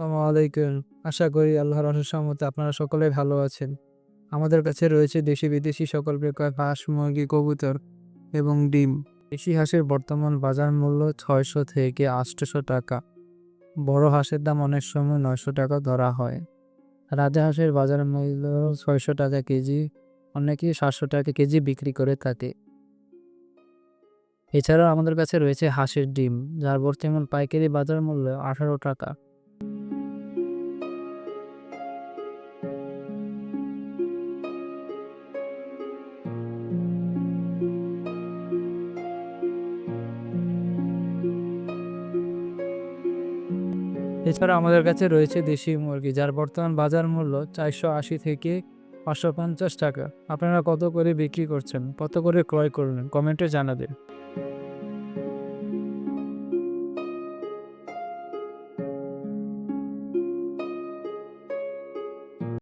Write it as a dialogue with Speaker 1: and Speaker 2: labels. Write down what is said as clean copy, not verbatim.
Speaker 1: আসসালামু আলাইকুম। আশা করি আল্লাহর অশেষ রহমতে আপনারা সকলেই ভালো আছেন। আমাদের কাছে রয়েছে দেশি বিদেশি সকল প্রকার হাঁস, মুরগি, কবুতর এবং ডিম। দেশি হাঁসের বর্তমান বাজার মূল্য ৬০০ থেকে ৮০০ টাকা। বড় হাঁসের দাম অনেক সময় ৯০০ টাকা ধরা হয়। রাজহাঁসের বাজার মূল্য ৬০০ টাকা কেজি, অনেকেই ৭০০ টাকা কেজি বিক্রি করে থাকে। এছাড়াও আমাদের কাছে রয়েছে হাঁসের ডিম, যার বর্তমান পাইকারি বাজার মূল্য ১৮ টাকা। এছাড়া আমাদের কাছে রয়েছে দেশি মুরগি, যার বর্তমান বাজার মূল্য ৪৮০ থেকে ৫৫০ টাকা। আপনারা কত করে বিক্রি করছেন? কত করে ক্রয় করলেন? কমেন্টে জানাবেন।